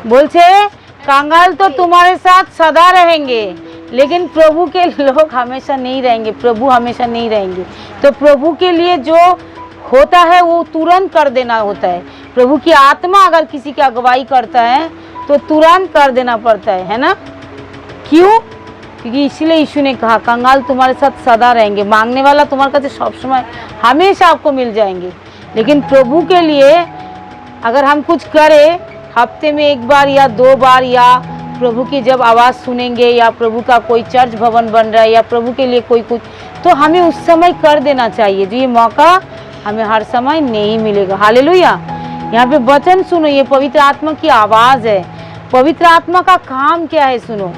बोलছে कंगाल तो तुम्हारे साथ सदा रहेंगे, लेकिन प्रभु के लोग हमेशा नहीं रहेंगे, प्रभु हमेशा नहीं रहेंगे। तो प्रभु के लिए जो होता है वो तुरंत कर देना होता है। प्रभु की आत्मा अगर किसी की अगुवाई करता है तो तुरंत कर देना पड़ता है ना। क्यों? क्योंकि इसलिए यीशु ने कहा कंगाल तुम्हारे साथ सदा रहेंगे, मांगने वाला तुम्हारे पास सब समय हमेशा आपको मिल जाएंगे। लेकिन प्रभु के लिए अगर हम कुछ करें, हफ्ते में एक बार या 2 बार, या प्रभु की जब आवाज़ सुनेंगे, या प्रभु का कोई चर्च भवन बन रहा है, या प्रभु के लिए कोई कुछ, तो हमें उस समय कर देना चाहिए। जो ये मौका हमें हर समय नहीं मिलेगा। हालेलुया। यहाँ पे वचन सुनो, ये पवित्र आत्मा की आवाज़ है। पवित्र आत्मा का काम क्या है सुनो।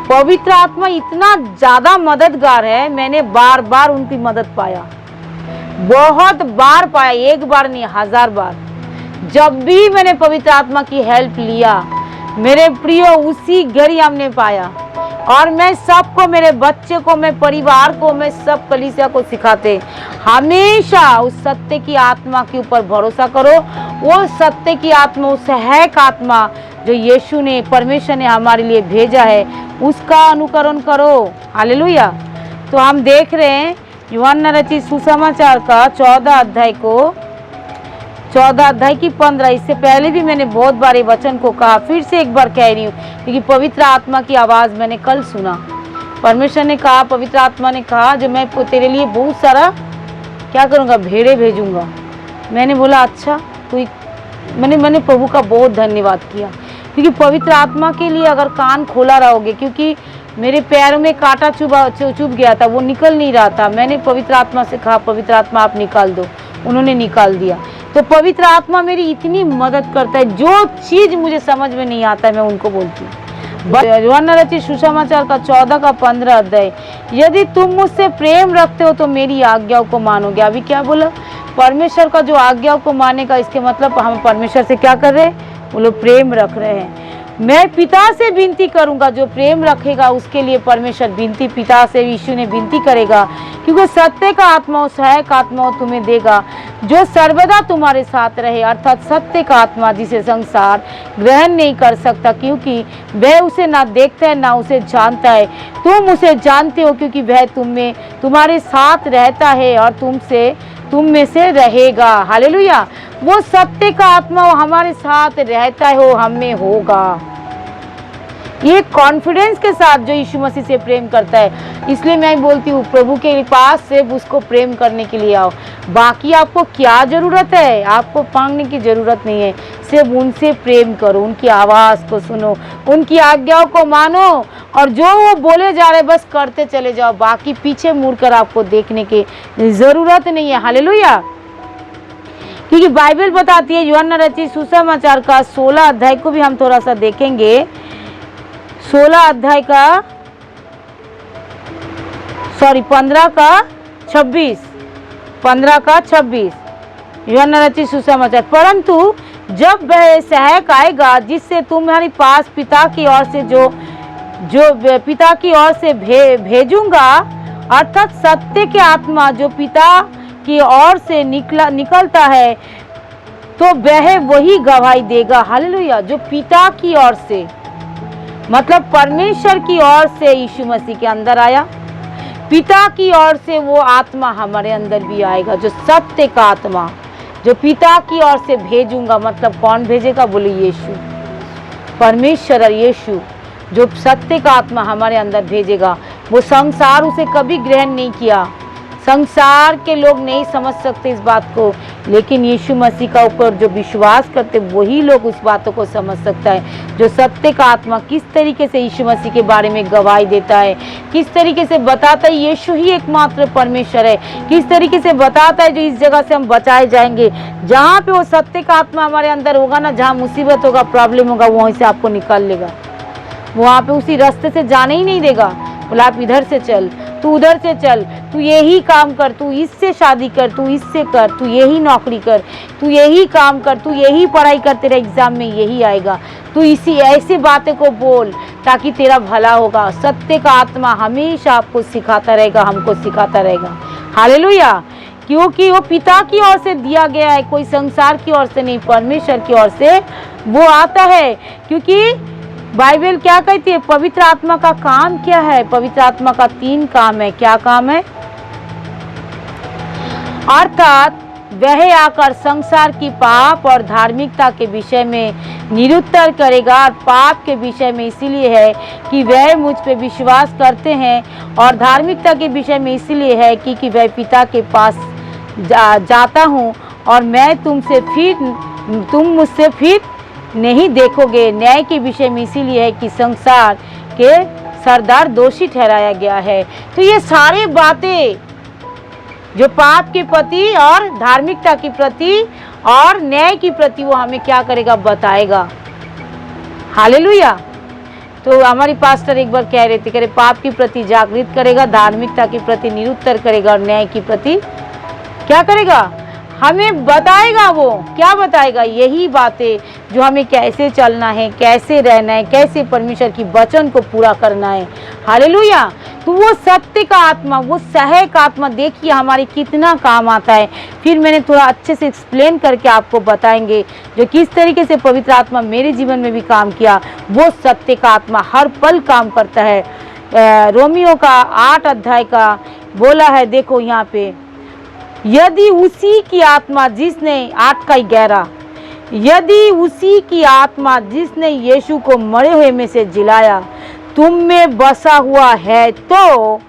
पवित्र आत्मा इतना ज़्यादा मददगार है, मैंने बार बार उनकी मदद पाया, बहुत बार पाया, एक बार नहीं 1000 बार। जब भी मैंने पवित्र आत्मा की हेल्प लिया मेरे प्रिय, उसी घड़ी हमने पाया। और मैं सबको, मेरे बच्चे को, मैं परिवार को, मैं सब कलीसिया को सिखाते हमेशा उस सत्य की आत्मा के ऊपर भरोसा करो। वो सत्य की आत्मा, उस सहायक आत्मा जो यीशु ने, परमेश्वर ने हमारे लिए भेजा है, उसका अनुकरण करो। हालेलुया। तो हम देख रहे हैं यूहन्ना रचित सुसमाचार का 14 अध्याय को, 14 अध्याय की 15। इससे पहले भी मैंने बहुत बार ये वचन को कहा, फिर से एक बार कह रही हूँ, क्योंकि पवित्र आत्मा की आवाज़ मैंने कल सुना। परमेश्वर ने कहा, पवित्र आत्मा ने कहा, जो मैं तेरे लिए बहुत सारा क्या करूँगा, भेड़े भेजूँगा। मैंने बोला अच्छा। तो मैंने प्रभु का बहुत धन्यवाद किया, क्योंकि पवित्र आत्मा के लिए अगर कान खोला रहोगे, क्योंकि मेरे पैरों में कांटा चुभ गया था, वो निकल नहीं रहा था। मैंने पवित्र आत्मा से कहा, पवित्र आत्मा आप निकाल दो, उन्होंने निकाल दिया। तो पवित्र आत्मा मेरी इतनी मदद करता है, जो चीज़ मुझे समझ में नहीं आता है मैं उनको बोलती हूँ। यूहन्ना रचित सुसमाचार का 14 का 15 अध्याय, यदि तुम मुझसे प्रेम रखते हो तो मेरी आज्ञाओं को मानोगे। अभी क्या बोला? परमेश्वर का जो आज्ञाओं को मानेगा, इसके मतलब हम परमेश्वर से क्या कर रहे हैं? वो लोग प्रेम रख रहे हैं। मैं पिता से विनती करूंगा, जो प्रेम रखेगा उसके लिए परमेश्वर विनती, पिता से यीशु ने विनती करेगा, क्योंकि सत्य का आत्मा, सहायक आत्मा तुम्हें देगा, जो सर्वदा तुम्हारे साथ रहे, अर्थात सत्य का आत्मा, जिसे संसार ग्रहण नहीं कर सकता, क्योंकि वह उसे ना देखता है ना उसे जानता है। तुम उसे जानते हो, क्योंकि वह तुम्हारे साथ रहता है और तुम में से रहेगा। हालेलुया। वो सत्य का आत्मा वो हमारे साथ रहता है, वो हम में होगा। ये कॉन्फिडेंस के साथ जो यीशु मसीह से प्रेम करता है। इसलिए मैं बोलती हूँ, प्रभु के पास सिर्फ उसको प्रेम करने के लिए आओ। बाकी आपको क्या ज़रूरत है? आपको मांगने की ज़रूरत नहीं है, सिर्फ उनसे प्रेम करो, उनकी आवाज़ को सुनो, उनकी आज्ञाओं को मानो, और जो वो बोले जा रहे बस करते चले जाओ। बाकी पीछे मुड़कर आपको देखने की ज़रूरत नहीं है। हालेलुया। क्योंकि बाइबल बताती है, यूहन्ना रचित सुसमाचार का 16 अध्याय को भी हम थोड़ा सा देखेंगे। 15 का 26, 15 का 26 यूहन्ना रचित सुसमाचार। परंतु जब वह सहायक आएगा, जिससे तुम्हारे पास पिता की ओर से जो पिता की ओर से भेजूंगा, अर्थात सत्य के आत्मा जो पिता की ओर से निकलता है, तो वह वही गवाही देगा। हालेलुया। जो पिता की ओर से, मतलब परमेश्वर की ओर से यीशु मसीह के अंदर आया, पिता की ओर से वो आत्मा हमारे अंदर भी आएगा, जो सत्य का आत्मा, जो पिता की ओर से भेजूंगा। मतलब कौन भेजेगा? बोले यीशु, परमेश्वर और यीशु, जो सत्य का आत्मा हमारे अंदर भेजेगा। वो संसार उसे कभी ग्रहण नहीं किया, संसार के लोग नहीं समझ सकते इस बात को, लेकिन यीशु मसीह का ऊपर जो विश्वास करते वही लोग उस बातों को समझ सकता है। जो सत्य का आत्मा किस तरीके से यीशु मसीह के बारे में गवाही देता है, किस तरीके से बताता है यीशु ही एकमात्र परमेश्वर है, किस तरीके से बताता है जो इस जगह से हम बचाए जाएंगे। जहाँ पे वो सत्य का आत्मा हमारे अंदर होगा ना, जहाँ मुसीबत होगा, प्रॉब्लम होगा, वहीं से आपको निकाल लेगा। वहाँ पे उसी रास्ते से जाने ही नहीं देगा। बोला आप इधर से चल, तू उधर से चल, तू यही काम कर, तू इससे शादी कर, तू इससे कर, तू यही नौकरी कर, तू यही काम कर, तू यही पढ़ाई कर, तेरा एग्जाम में यही आएगा, तू इसी ऐसी बातें को बोल ताकि तेरा भला होगा। सत्य का आत्मा हमेशा आपको सिखाता रहेगा, हमको सिखाता रहेगा। हालेलुया। क्योंकि वो पिता की ओर से दिया गया है, कोई संसार की ओर से नहीं, परमेश्वर की ओर से वो आता है। क्योंकि बाइबल क्या कहती है, पवित्र आत्मा का काम क्या है? पवित्र आत्मा का 3 काम है। क्या काम है? अर्थात वह आकर संसार की पाप और धार्मिकता के विषय में निरुत्तर करेगा। पाप के विषय में इसीलिए है कि वह मुझ पे विश्वास करते हैं, और धार्मिकता के विषय में इसीलिए है कि वह पिता के पास जाता हूँ और मैं तुम मुझसे फिर नहीं देखोगे। न्याय के विषय में इसीलिए है कि संसार के सरदार दोषी ठहराया गया है। तो ये सारी बातें जो पाप के प्रति और धार्मिकता के प्रति और न्याय के प्रति वो हमें क्या करेगा? बताएगा। हालेलुया। तो हमारी पास्टर एक बार कह रहे थे, कह रहे पाप के प्रति जागृत करेगा, धार्मिकता के प्रति निरुत्तर करेगा और न्याय के प्रति क्या करेगा? हमें बताएगा। वो क्या बताएगा? यही बातें जो हमें कैसे चलना है, कैसे रहना है, कैसे परमेश्वर की वचन को पूरा करना है। हालेलुया। तो वो सत्य का आत्मा, वो सहायक आत्मा, देखिए हमारे कितना काम आता है। फिर मैंने थोड़ा अच्छे से एक्सप्लेन करके आपको बताएंगे जो किस तरीके से पवित्र आत्मा मेरे जीवन में भी काम किया। वो सत्य का आत्मा हर पल काम करता है। रोमियो का 8 अध्याय का बोला है, देखो यहाँ पे, यदि उसी की आत्मा जिसने 8:11, यदि उसी की आत्मा जिसने यीशु को मरे हुए में से जिलाया तुम में बसा हुआ है, तो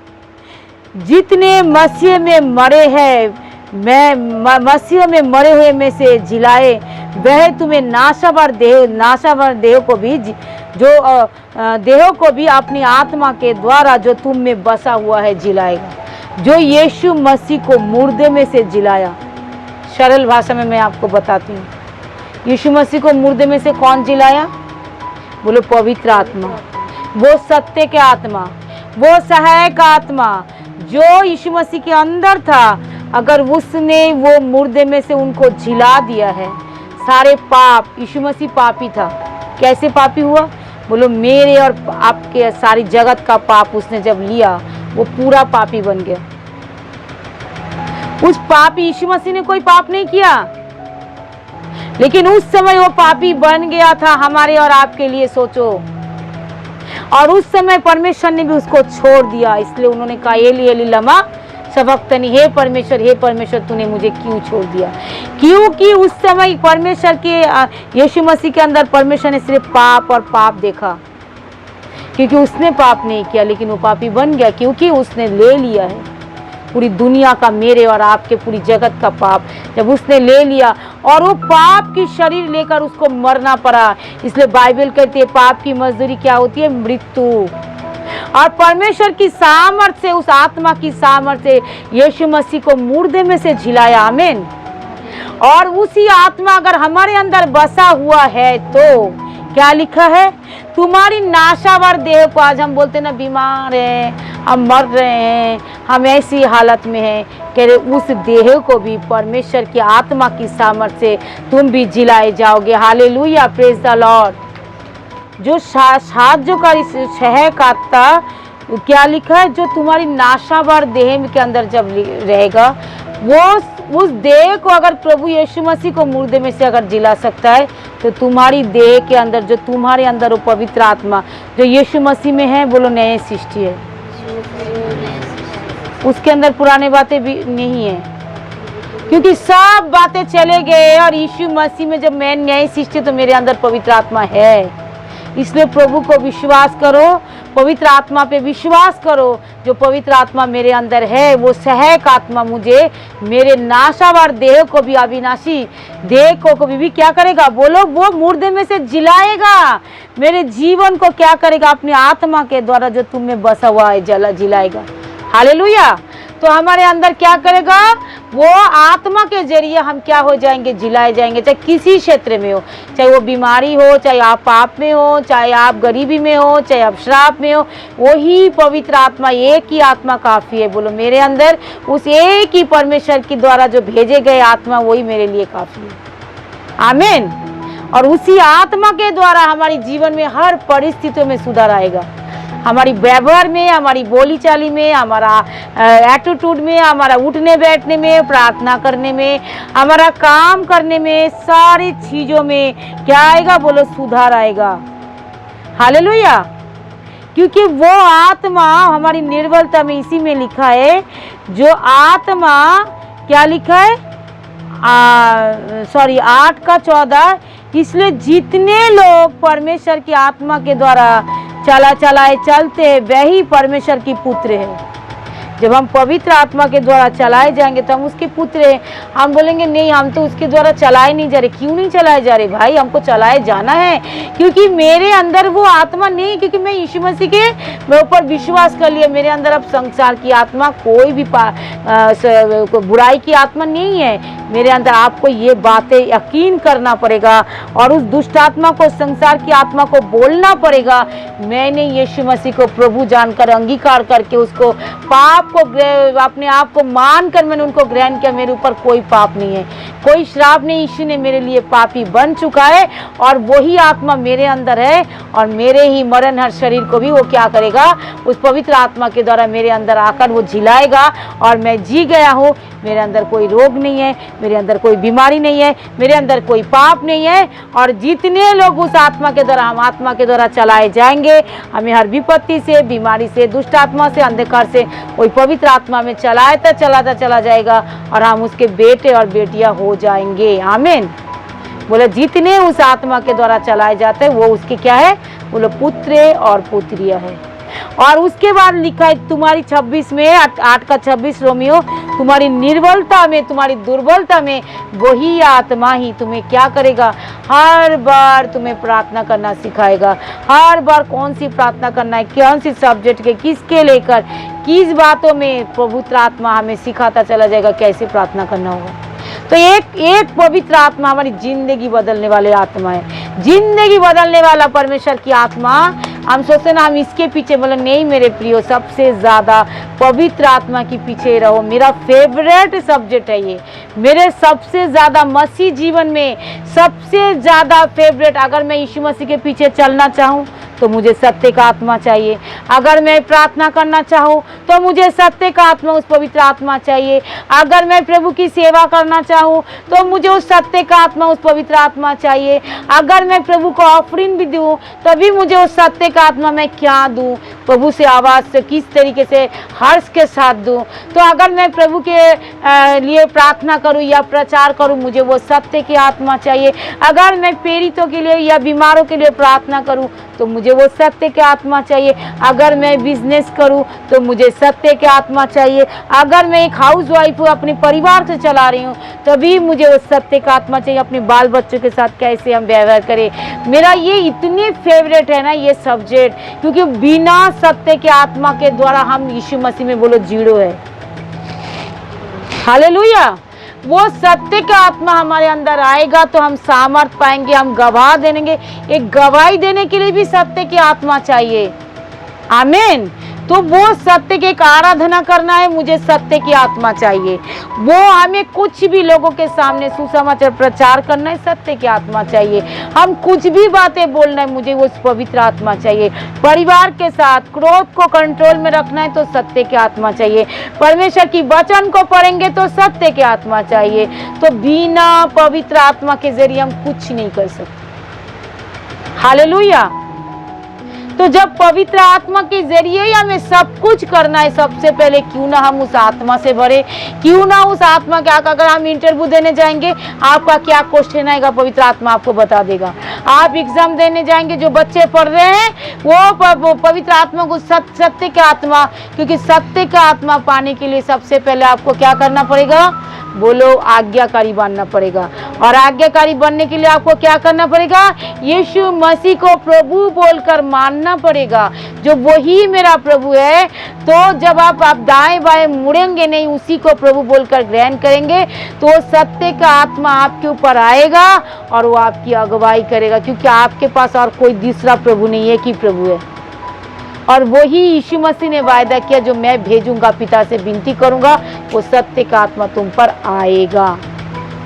जितने मसीह में मरे हैं, मैं मसीह में मरे हुए में से जिलाए, वह तुम्हें नाशावर देह को भी, जो देहों को भी अपनी आत्मा के द्वारा जो तुम में बसा हुआ है जिलाएगा। जो यीशु मसीह को मुर्दे में से जिलाया। सरल भाषा में मैं आपको बताती हूँ, यीशु मसीह को मुर्दे में से कौन जिलाया? बोलो पवित्र आत्मा। वो सत्य के आत्मा, वो सहायक आत्मा जो यीशु मसीह के अंदर था, अगर उसने वो मुर्दे में से उनको जिला दिया है, सारे पाप, यीशु मसीह पापी था। कैसे पापी हुआ? बोलो मेरे और आपके सारी जगत का पाप उसने जब लिया, वो पूरा पापी बन गया। उस पापी यीशु मसीह ने कोई पाप नहीं किया, लेकिन उस समय वो पापी बन गया था हमारे और आपके लिए। सोचो, और उस समय परमेश्वर ने भी उसको छोड़ दिया। इसलिए उन्होंने कहा एली एली लमा सबक्तनी, हे परमेश्वर तूने मुझे क्यों छोड़ दिया? क्योंकि उस समय परमेश्वर के यीशु मसीह के अंदर परमेश्वर ने सिर्फ पाप और पाप देखा। क्योंकि उसने पाप नहीं किया, लेकिन वो पापी बन गया, क्योंकि उसने ले लिया है पूरी दुनिया का, मेरे और आपके पूरी जगत का पाप जब उसने ले लिया, और वो पाप की शरीर लेकर उसको मरना पड़ा। इसलिए बाइबल कहती है पाप की मजदूरी क्या होती है? मृत्यु। और परमेश्वर की सामर्थ से, उस आत्मा की सामर्थ से यीशु मसीह को मुर्दे में से जिलाया। आमीन। और उसी आत्मा अगर हमारे अंदर बसा हुआ है तो क्या लिखा है? तुम्हारी नाशावर देह को, आज हम बोलते ना बीमार हैं, हम मर रहे हैं, हम ऐसी हालत में हैं, कह रहे उस देह को भी परमेश्वर की आत्मा की सामर्थ से तुम भी जिलाए जाओगे। Hallelujah, praise the Lord. जो साहाଯ୍य का शह काटता, क्या लिखा है? जो तुम्हारी नाशावर देह के अंदर जब रहेगा, वो उस देह को अगर प्रभु यीशु मसीह को मुर्दे में से अगर जिला सकता है, तो तुम्हारी देह के अंदर, जो तुम्हारे अंदर वो पवित्र आत्मा जो यीशु मसीह में है, बोलो नई सृष्टि है। उसके अंदर पुराने बातें भी नहीं है, क्योंकि सब बातें चले गए, और यीशु मसीह में जब मैं नई सृष्टि, तो मेरे अंदर पवित्र आत्मा है। इसलिए प्रभु को विश्वास करो, पवित्र आत्मा पे विश्वास करो। जो पवित्र आत्मा मेरे अंदर है, वो सहायक आत्मा मुझे मेरे नाशावर देह को भी, अविनाशी देह को भी क्या करेगा? बोलो, वो मुर्दे में से जिलाएगा। मेरे जीवन को क्या करेगा? अपनी आत्मा के द्वारा जो तुम में बसा हुआ है जिलाएगा। हालेलुया। तो हमारे अंदर क्या करेगा? वो आत्मा के जरिए हम क्या हो जाएंगे? जिलाए जाएंगे। चाहे किसी क्षेत्र में हो, चाहे वो बीमारी हो, चाहे आप पाप में हो, चाहे आप गरीबी में हो, चाहे आप श्राप में हो, वही पवित्र आत्मा, एक ही आत्मा काफ़ी है। बोलो मेरे अंदर उस एक ही परमेश्वर के द्वारा जो भेजे गए आत्मा, वही मेरे लिए काफ़ी है। आमीन। और उसी आत्मा के द्वारा हमारे जीवन में हर परिस्थितियों में सुधार आएगा। हमारी व्यवहार में, हमारी बोली चाली में, हमारा एटीट्यूड में, हमारा उठने बैठने में, प्रार्थना करने में, हमारा काम करने में, सारी चीज़ों में क्या आएगा? बोलो सुधार आएगा। हालेलुया। क्योंकि वो आत्मा हमारी निर्बलता में, इसी में लिखा है, जो आत्मा क्या लिखा है? 8:14, इसलिए जितने लोग परमेश्वर की आत्मा के द्वारा चलाए चलते हैं वही परमेश्वर की पुत्र है। जब हम पवित्र आत्मा के द्वारा चलाए जाएंगे तो हम उसके पुत्र हैं। हम बोलेंगे नहीं, हम तो उसके द्वारा चलाए नहीं जा रहे। क्यों नहीं चलाए जा रहे भाई? हमको चलाए जाना है, क्योंकि मेरे अंदर वो आत्मा नहीं, क्योंकि मैं यीशु मसीह के ऊपर विश्वास कर लिया। मेरे अंदर अब संसार की आत्मा, कोई भी बुराई की आत्मा नहीं है मेरे अंदर। आपको ये बातें यकीन करना पड़ेगा और उस दुष्ट आत्मा को, संसार की आत्मा को बोलना पड़ेगा, मैंने यीशु मसीह को प्रभु जानकर, अंगीकार करके, उसको पाप को, अपने आप को मानकर मैंने उनको ग्रहण किया। मेरे ऊपर कोई पाप नहीं है, कोई श्राप नहीं। यीशु ने मेरे लिए पापी बन चुका है और वही आत्मा मेरे अंदर है और मेरे ही मरण हर शरीर को भी वो क्या करेगा? उस पवित्र आत्मा के द्वारा मेरे अंदर आकर वो झिलाएगा और मैं जी गया हूँ। मेरे अंदर कोई रोग नहीं है, मेरे अंदर कोई बीमारी नहीं है, मेरे अंदर कोई पाप नहीं है। और जितने लोग उस आत्मा के द्वारा, हम आत्मा के द्वारा चलाए जाएंगे, हमें हर विपत्ति से, बीमारी से, दुष्ट आत्मा से, अंधकार से कोई पवित्र आत्मा में चलाता चला जाएगा और हम उसके बेटे और बेटियां हो जाएंगे। आमीन। बोले जितने उस आत्मा के द्वारा चलाए जाते हैं वो उसके क्या है? बोलो पुत्र और पुत्रियां है। और उसके बाद लिखा है तुम्हारी 26 में 8:26 रोमियो, तुम्हारी निर्बलता में, तुम्हारी दुर्बलता में वही आत्मा ही तुम्हें क्या करेगा? हर बार तुम्हें प्रार्थना करना सिखाएगा। हर बार कौन सी प्रार्थना करना है, कौन सी सब्जेक्ट के, किसके लेकर, किस बातों में पवित्र आत्मा हमें सिखाता चला जाएगा कैसे प्रार्थना करना होगा। तो एक पवित्र आत्मा हमारी जिंदगी बदलने वाले आत्मा है, जिंदगी बदलने वाला परमेश्वर की आत्मा। हम सोचते ना हम इसके पीछे, बोले नहीं मेरे प्रियो, सबसे ज़्यादा पवित्र आत्मा के पीछे रहो। मेरा फेवरेट सब्जेक्ट है ये, मेरे सबसे ज़्यादा मसीह जीवन में सबसे ज़्यादा फेवरेट। अगर मैं यीशु मसीह के पीछे चलना चाहूँ तो मुझे सत्य का आत्मा चाहिए। अगर मैं प्रार्थना करना चाहूँ तो मुझे सत्य का आत्मा, उस पवित्र आत्मा चाहिए। अगर मैं प्रभु की सेवा करना चाहूँ तो मुझे उस सत्य का आत्मा, उस पवित्र आत्मा चाहिए। अगर मैं प्रभु को ऑफरिंग भी दूँ तभी मुझे उस सत्य का आत्मा, मैं क्या दूँ, प्रभु से आवाज़ से किस तरीके से हर्ष के साथ दूँ। तो अगर मैं प्रभु के लिए प्रार्थना करूँ या प्रचार करूँ, मुझे वो सत्य की आत्मा चाहिए। अगर मैं पीड़ितों के लिए या बीमारों के लिए प्रार्थना करूँ तो मुझे वो सत्य की आत्मा चाहिए। अगर मैं बिजनेस करूं तो मुझे सत्य की आत्मा चाहिए। अगर मैं एक हाउस वाइफ हूँ, अपने परिवार से चला रही हूँ, तभी मुझे वो सत्य का आत्मा चाहिए। अपने बाल बच्चों के साथ कैसे हम व्यवहार करें, मेरा ये इतनी फेवरेट है ना ये सब्जेक्ट, क्योंकि बिना सत्य के आत्मा के द्वारा हम यीशु मसीह में बोलो जीरो है। हालेलुया। वो सत्य का आत्मा हमारे अंदर आएगा तो हम सामर्थ पाएंगे, हम गवाह देंगे। एक गवाही देने के लिए भी सत्य की आत्मा चाहिए। आमीन। तो वो सत्य की एक आराधना करना है, मुझे सत्य की आत्मा चाहिए। वो हमें कुछ भी लोगों के सामने सुसमाचार प्रचार करना है, सत्य की आत्मा चाहिए। हम कुछ भी बातें बोलना है, मुझे वो पवित्र आत्मा चाहिए। परिवार के साथ क्रोध को कंट्रोल में रखना है तो सत्य की आत्मा चाहिए। परमेश्वर की वचन को पढ़ेंगे तो सत्य की आत्मा चाहिए। तो बिना पवित्र आत्मा के जरिए हम कुछ नहीं कर सकते। हालेलुया। तो जब पवित्र आत्मा के जरिए ही हमें सब कुछ करना है, सबसे पहले क्यों ना हम उस आत्मा से भरे, क्यों ना उस आत्मा के। अगर हम इंटरव्यू देने जाएंगे, आपका क्या क्वेश्चन आएगा, पवित्र आत्मा आपको बता देगा। आप एग्जाम देने जाएंगे, जो बच्चे पढ़ रहे हैं वो पवित्र आत्मा को, सत्य का आत्मा, क्योंकि सत्य का आत्मा पाने के लिए सबसे पहले आपको क्या करना पड़ेगा, बोलो आज्ञाकारी बनना पड़ेगा। और आज्ञाकारी बनने के लिए आपको क्या करना पड़ेगा, यीशु मसीह को प्रभु बोलकर मानना पड़ेगा, जो वही मेरा प्रभु है। तो जब आप दाएं बाएं मुड़ेंगे नहीं, उसी को प्रभु बोलकर ग्रहण करेंगे, तो सत्य का आत्मा आपके ऊपर आएगा और वो आपकी अगुवाई करेगा, क्योंकि आपके पास और कोई दूसरा प्रभु नहीं है, कि प्रभु है। और वही यीशु मसीह ने वायदा किया, जो मैं भेजूंगा, पिता से विनती करूंगा, वो सत्य का आत्मा तुम पर आएगा।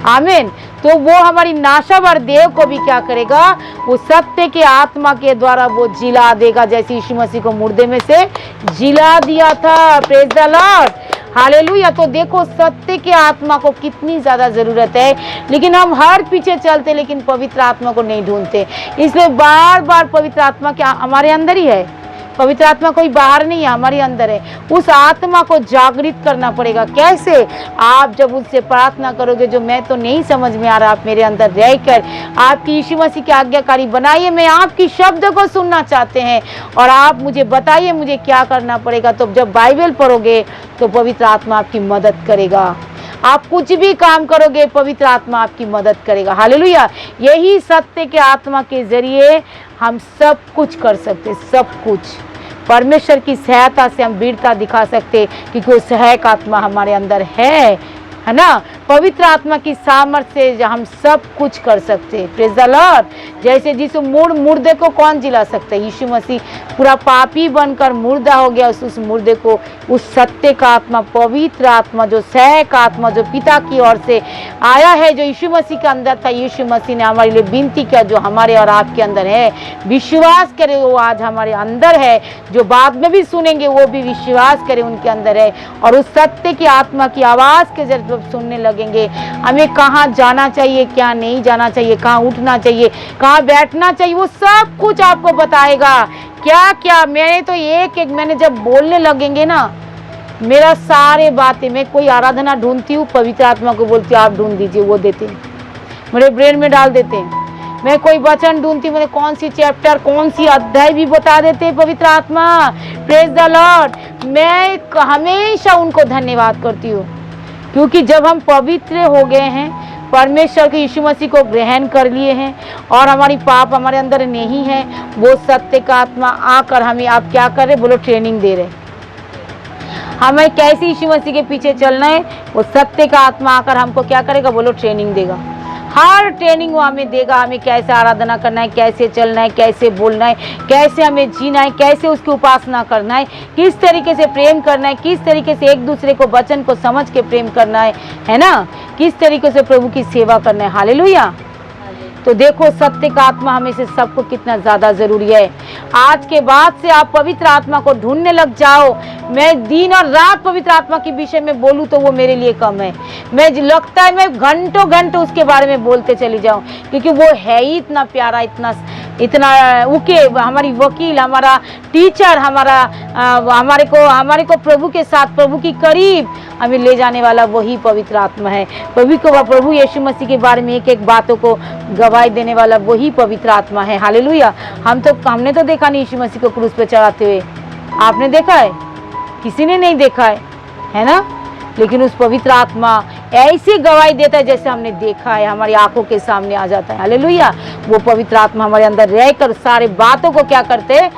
आमीन। तो तो वो हमारी नाशावर देह को भी क्या करेगा, वो सत्य के आत्मा के द्वारा वो जिला देगा, जैसे यीशु मसीह को मुर्दे में से जिला दिया था। Praise the Lord, hallelujah. तो देखो सत्य के आत्मा को कितनी ज्यादा जरूरत है, लेकिन हम हर पीछे चलते लेकिन पवित्र आत्मा को नहीं ढूंढते। इसलिए बार बार पवित्र आत्मा क्या हमारे अंदर ही है, पवित्र आत्मा कोई बाहर नहीं है, हमारे अंदर है। उस आत्मा को जागृत करना पड़ेगा। कैसे? आप जब उससे प्रार्थना करोगे, जो मैं तो नहीं समझ में आ रहा, आप मेरे अंदर रहकर आपकी यीशु मसीह की आज्ञाकारी बनाइए। मैं आपकी शब्द को सुनना चाहते हैं और आप मुझे बताइए मुझे क्या करना पड़ेगा। तो जब बाइबल पढ़ोगे तो पवित्र आत्मा आपकी मदद करेगा। आप कुछ भी काम करोगे पवित्र आत्मा आपकी मदद करेगा। हालेलुया। यही सत्य के आत्मा के जरिए हम सब कुछ कर सकते, सब कुछ परमेश्वर की सहायता से हम वीरता दिखा सकते, क्योंकि वो सहायक आत्मा हमारे अंदर है ना। पवित्र आत्मा की सामर्थ्य से हम सब कुछ कर सकते। Praise the Lord. जैसे जिस मुर्दे को कौन जिला सकता है? यीशु मसीह पूरा पापी बनकर मुर्दा हो गया, उस मुर्दे को उस सत्य का आत्मा, पवित्र आत्मा, जो सहायक आत्मा, जो पिता की ओर से आया है, जो यीशु मसीह के अंदर था, यीशु मसीह ने हमारे लिए विनती किया, जो हमारे और आपके अंदर है। विश्वास करें वो आज हमारे अंदर है, जो बाद में भी सुनेंगे वो भी विश्वास करें उनके अंदर है। और उस सत्य की आत्मा की आवाज़ के जरिए सुनने लगेंगे, हमें कहाँ जाना चाहिए, क्या नहीं जाना चाहिए, कहाँ उठना चाहिए, कहाँ बैठना चाहिए, वो सब कुछ आपको बताएगा। क्या क्या मैंने तो एक मैंने जब बोलने लगेंगे ना, मेरा सारे बातें, मैं कोई आराधना ढूंढती हूँ, पवित्र आत्मा को बोलती हूँ आप ढूंढ दीजिए, वो देते हैं, मेरे ब्रेन में डाल देते हैं। मैं कोई वचन ढूंढती हूँ, मैंने कौन सी चैप्टर, कौन सी अध्याय भी बता देते हैं पवित्र आत्मा। Praise the Lord. मैं हमेशा उनको धन्यवाद करती हूँ, क्योंकि जब हम पवित्र हो गए हैं, परमेश्वर के यीशु मसीह को ग्रहण कर लिए हैं और हमारी पाप हमारे अंदर नहीं है, वो सत्य का आत्मा आकर हमें आप क्या कर रहे, बोलो ट्रेनिंग दे रहे। हमें कैसे यीशु मसीह के पीछे चलना है, वो सत्य का आत्मा आकर हमको क्या करेगा, बोलो ट्रेनिंग देगा। हर ट्रेनिंग वो हमें देगा, हमें कैसे आराधना करना है, कैसे चलना है, कैसे बोलना है, कैसे हमें जीना है, कैसे उसकी उपासना करना है, किस तरीके से प्रेम करना है, किस तरीके से एक दूसरे को वचन को समझ के प्रेम करना है ना, किस तरीके से प्रभु की सेवा करना है। हालेलुया। तो देखो सत्य का आत्मा हमें से सबको कितना ज़्यादा ज़रूरी है। आज के बाद से आप पवित्र आत्मा को ढूंढने लग जाओ। मैं दिन और रात पवित्र आत्मा के विषय में बोलूँ तो वो मेरे लिए कम है। मैं लगता है मैं घंटों घंटों उसके बारे में बोलते चली जाऊँ, क्योंकि वो है ही इतना प्यारा, इतना उके हमारी वकील, हमारा टीचर, हमारे को प्रभु के साथ, प्रभु की करीब हमें ले जाने वाला वही पवित्र आत्मा है। प्रभु यीशु मसीह के बारे में एक एक बातों को गवाही देने वाला वही पवित्र आत्मा है। हालेलुया। हमने तो देखा नहीं यीशु मसीह को क्रूस पे चढ़ाते हुए, आपने देखा है? किसी ने नहीं देखा है ना। लेकिन उस पवित्र आत्मा ऐसी गवाही देता है जैसे हमने देखा है, हमारी आंखों के सामने आ जाता है। हालेलुया। वो पवित्र आत्मा हमारे अंदर रहकर सारे बातों को क्या करते हैं,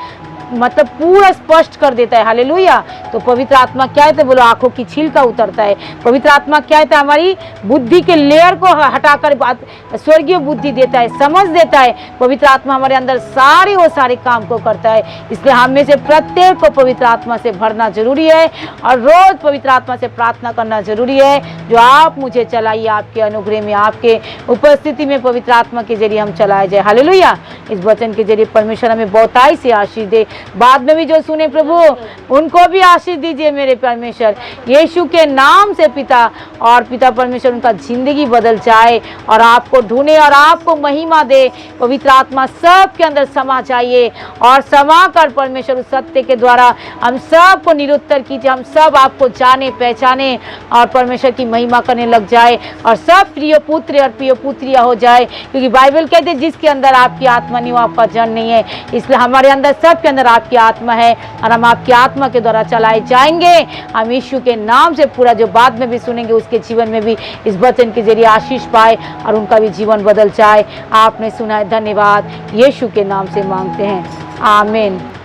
मतलब पूरा स्पष्ट कर देता है। हालेलुया। तो पवित्र आत्मा क्या है, तो बोलो आंखों की छिलका उतरता है। पवित्र आत्मा क्या है, तो हमारी बुद्धि के लेयर को हटाकर स्वर्गीय बुद्धि देता है, समझ देता है। पवित्र आत्मा हमारे अंदर वो सारे काम को करता है। इसलिए हम में से प्रत्येक को पवित्र आत्मा से भरना जरूरी है और रोज पवित्र आत्मा से प्रार्थना करना जरूरी है। जो आप मुझे चलाइए, आपके अनुग्रह में, आपके उपस्थिति में पवित्र आत्मा के जरिए हम चलाए जाए। हालेलुया। इस वचन के जरिए परमेश्वर हमें बहुताई से आशीष दे। बाद में भी जो सुने प्रभु उनको भी आशीष दीजिए मेरे परमेश्वर, यीशु के नाम से पिता। और पिता परमेश्वर उनका जिंदगी बदल जाए और आपको ढूंढे और आपको महिमा दे। पवित्र आत्मा सबके अंदर समा जाइए और समा कर परमेश्वर उस सत्य के द्वारा हम सब को निरुत्तर कीजिए। हम सब आपको जाने पहचाने और परमेश्वर की महिमा करने लग जाए और सब प्रिय पुत्र और प्रिय पुत्रियां हो जाए, क्योंकि बाइबल कहते हैं जिसके अंदर आपकी आत्मा नहीं वो आपका जन नहीं है। इसलिए हमारे अंदर सबके अंदर आपकी आत्मा है और हम आपकी आत्मा के द्वारा चलाए जाएंगे। हम यीशु के नाम से पूरा जो बाद में भी सुनेंगे उसके जीवन में भी इस वचन के जरिए आशीष पाए और उनका भी जीवन बदल जाए। आपने सुना है, धन्यवाद। यीशु के नाम से मांगते हैं, आमीन।